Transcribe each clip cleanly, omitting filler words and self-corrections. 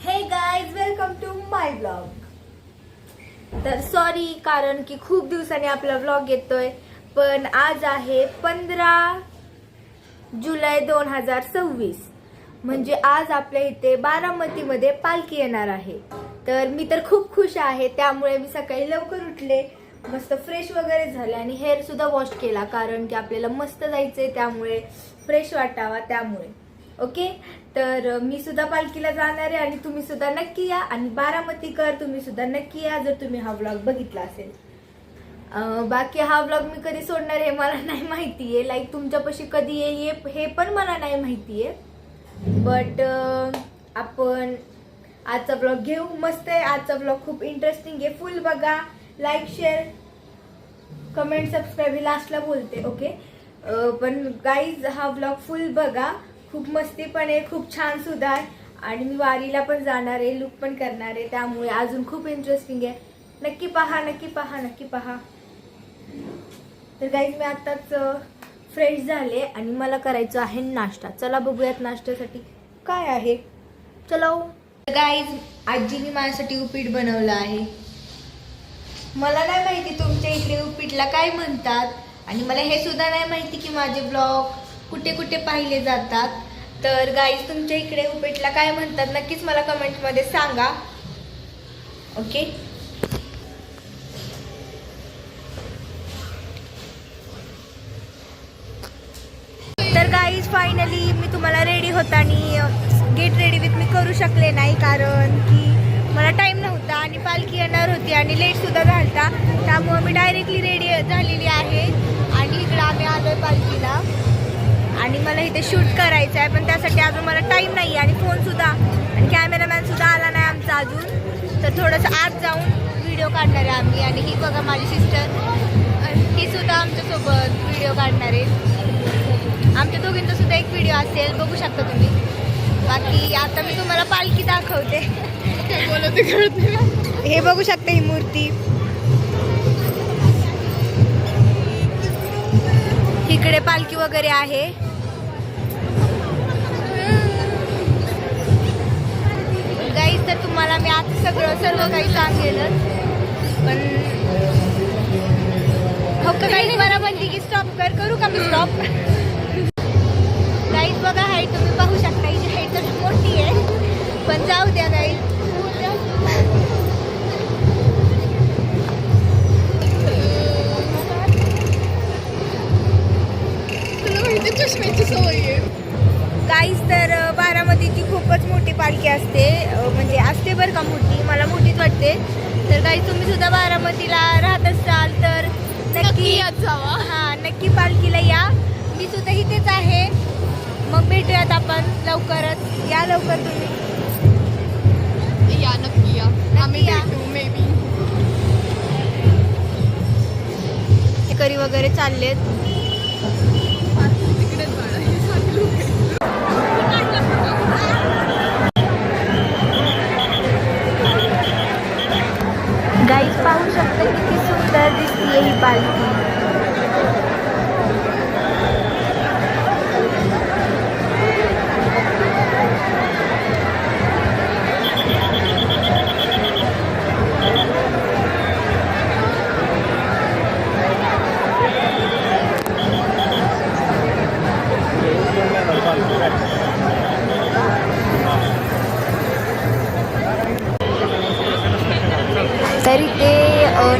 हे guys welcome to my blog. तर sorry कारण की खूप दिवसांनी आपला ब्लॉग येतोय, पण आज आहे 15 जुलै 2026. म्हणजे आज आपल्या इथे बारामतीमध्ये पालखी येणार आहे. तर मी तर खूप खुश आहे. त्यामुळे मी सकाळी लवकर उठले, मस्त फ्रेश वगैरे झाले आणि हेअर सुद्धा वॉश केला, कारण की आपल्याला मस्त जायचंय, त्यामुळे फ्रेश वाटावा. त्यामुळे ओके. तर मी सुद्धा पालखीला जाणार आहे आणि तुम्ही सुद्धा नक्की या. आणि बारामतीकर तुम्ही सुद्धा नक्की या जर तुम्ही हा व्लॉग बघितला असेल. बाकी हा व्लॉग मी कधी सोडणार हे मला नाही माहितीये. लाईक तुमच्यापाशी कधी येईल हे पण मला नाही माहितीये. बट आपण आजचा व्लॉग घेऊ. मस्त आहे आजचा व्लॉग, खूप इंटरेस्टिंग आहे. फुल बघा, लाईक शेअर कमेंट सबस्क्राईब लास्टला बोलते. ओके. पण गाईज हा व्लॉग फुल बघा, खूप मस्ती पण आहे, खूप छान सुद्धा आहे. आणि मी वारीला पण जाणार आहे, लुक पण करणार आहे, त्यामुळे अजून खूप इंटरेस्टिंग आहे. नक्की पहा, नक्की पहा, नक्की पहा. तर गाईज मी आताच फ्रेश झाले आणि मला करायचं आहे नाश्ता. चला बघूयात नाश्त्यासाठी काय आहे. चला गाईज, आजीने माझ्यासाठी उपीट बनवलं आहे. मला नाही माहिती तुमच्या इकडे उपीटला काय म्हणतात, आणि मला हे सुद्धा नाही माहिती की माझे ब्लॉग कुठे कुठे पाहिले जातात. तर गाईज तुमच्या इकडे उपीटला काय म्हणतात नक्कीच मला कमेंटमध्ये सांगा. ओके. तर गाईज फायनली मी तुम्हाला रेडी होताना गेट रेडी विथ मी करू शकले नाही, कारण की मला टाइम नव्हता आणि पालखी येणार होती आणि लेट सुद्धा झालता. त्यामुळे मी डायरेक्टली रेडी झालेली आहे आणि इकडे आम्ही आलोय पालखीला. आणि मला इथे शूट करायचं आहे, पण त्यासाठी अजून मला टाइम नाही आणि फोन सुद्धा आणि कॅमेरामॅन सुद्धा आला नाही आमचा अजून. तर थोडंसं आत जाऊन व्हिडिओ काढणार आहे आम्ही. आणि ही बघा माझी सिस्टर, ही सुद्धा आमच्यासोबत व्हिडिओ काढणार आहे. आमच्या दोघींचा सुद्धा एक व्हिडिओ असेल, बघू शकता तुम्ही. बाकी आता मी तुम्हाला पालखी दाखवते. हे बघू शकता ही मूर्ती. इकडे पालखी वगैरे आहे. गाईज तर तुम्हाला मी आता सर्व काही सांगेलच, पण फक्त गाईज मला म्हणते की स्टॉप करू का मी स्टॉप. गाईज बघा हाईट तुम्ही पाहू शकता, हिची हाईट तर मोठी आहे, पण जाऊ द्या गाईज. चष्म्याची सवय आहे. गाईज तर बारामतीची खूपच मोठी पालखी असते, म्हणजे असते बरं का मोठी, मला मोठीच वाटते. तर गाईज तुम्ही सुद्धा बारामतीला राहत असाल तर नक्की जावा. हां, नक्की पालखीला या. मी सुद्धा इथेच आहे. मग भेटूयात आपण लवकरच. या लवकर तुम्ही. या नक्की या. आम्ही या. भेटू मे बी. करी वगैरे चाललेत. गाईज पाहू शकता किती सुंदर दिसते ही पालखी. तरी ते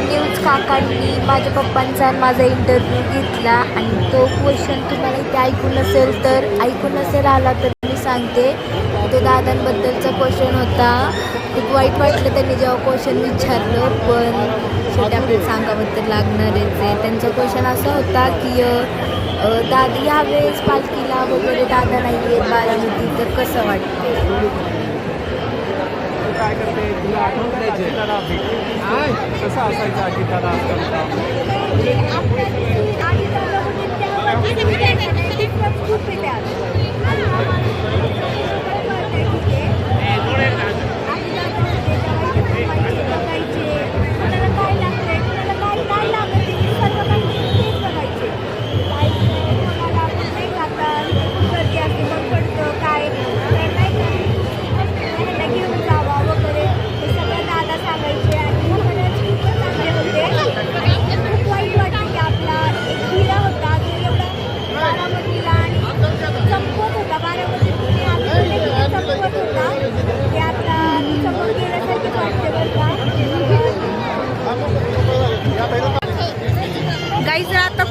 न्यूज काकांनी माझ्या पप्पांचा माझा इंटरव्ह्यू घेतला आणि तो क्वेश्चन तुम्हाला इथे ऐकून नसेल आला तर मी सांगते. तो दादांबद्दलचा क्वेश्चन होता. खूप वाईट वाटलं त्यांनी जेव्हा क्वेश्चन विचारलं, पण शेवटी आपल्याला सांगाबद्दल लागणारच आहे. त्यांचा क्वेश्चन असा होता की दादा यावेळेस पालखीला वगैरे दादा नाही आहेत बारामती, तर कसं वाटतं. काय करते तुला आठवत नाही कसं असायचं आधी दादा काय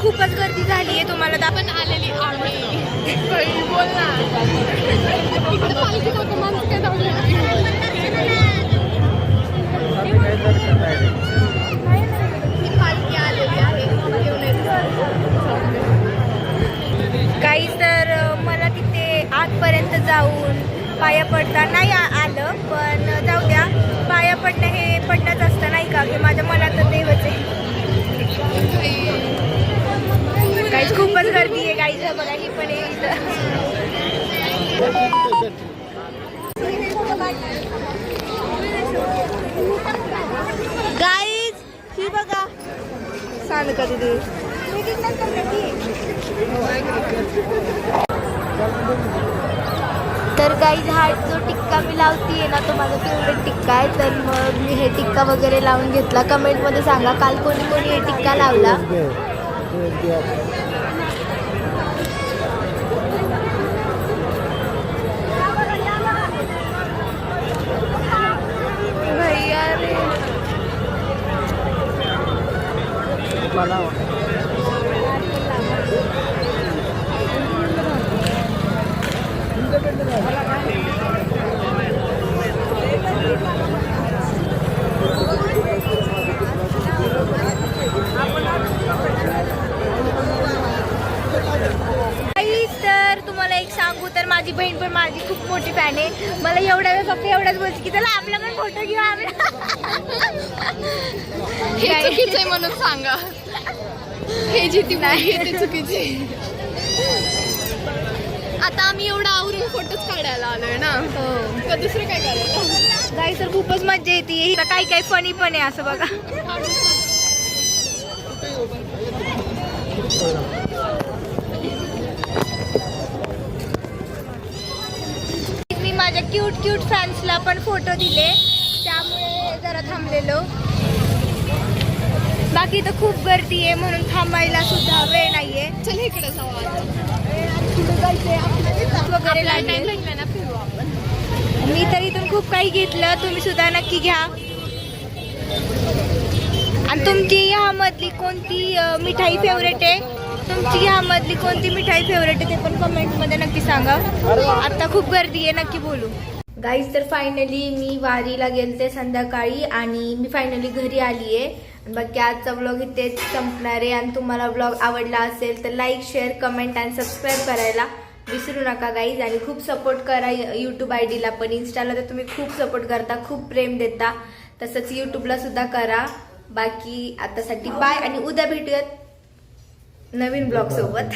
खूपच गर्दी झाली आहे तुम्हाला पण आलेली आम्ही बोल ना इकडे पालखी दाखव माणसं काय दाखवली पालखी आलेली आहे काही तर मला तिथे आतपर्यंत जाऊन पाया पडता नाही आलं, पण जाऊ द्या. पाया पडणं हे पडणंच असतं नाही का, की माझ्या मनात देवच आहे. काहीच खूपच गर्दी आहे गाईज, बघा ही पण आहे इथं. गाईज ही बघा सांग का तिथे. तर गाईज हा जो टिक्का मी लावतीये ना तो माझा फेवरेट टिक्का आहे. तर मग मी हे टिक्का वगैरे लावून घेतला. कमेंटमध्ये सांगा काल कोणी कोणी हे टिक्का लावला. भैया रे तर तुम्हाला एक सांगू तर माझी बहीण पण माझी खूप मोठी फॅन आहे. मला एवढ्या वेळ फक्त एवढंच बोलते की चला आपला पण फोटो घेऊ आम्ही. हे चुकीचं आहे म्हणून सांगा. हे जिथे नाही ते चुकीचे. आता आम्ही एवढा आवरून फोटोच काढायला आलोय ना, का दुसरं काय करायला. गाई तर खूपच मजा येते. काही काही फनी पण आहे असं बघा. मी माझ्या क्यूट क्यूट फॅन्सला पण फोटो दिले, त्यामुळे जरा थांबलेलो. बाकी तर खूप गर्दी आहे म्हणून थांबायला सुद्धा वेळ नाहीये. चल इकडे जाऊ वगैरे लागले. ना फिरू आपण. मी तर इथून खूप काही घेतलं, तुम्ही सुद्धा नक्की घ्या. आणि तुमची ह्यामधली कोणती मिठाई फेवरेट आहे, तुमची ह्यामधली कोणती मिठाई फेवरेट आहे ते पण कमेंटमध्ये नक्की सांगा. आता खूप गर्दी आहे, नक्की बोलू. गाईज तर फायनली मी वारीला गेलते संध्याकाळी आणि मी फायनली घरी आली आहे. बाकी आजचा व्लॉग इथेच संपणार आहे. आणि तुम्हाला व्लॉग आवडला असेल तर लाईक, शेअर, कमेंट आणि सबस्क्राईब करायला विसरू नका गाईज. आणि खूप सपोर्ट करा यूट्यूब आयडीला पण. इन्स्टाला तर तुम्ही खूप सपोर्ट करता, खूप प्रेम देता, तसंच यूट्यूबला सुद्धा करा. बाकी आतासाठी बाय आणि उद्या भेटूयात नवीन ब्लॉग सोबत.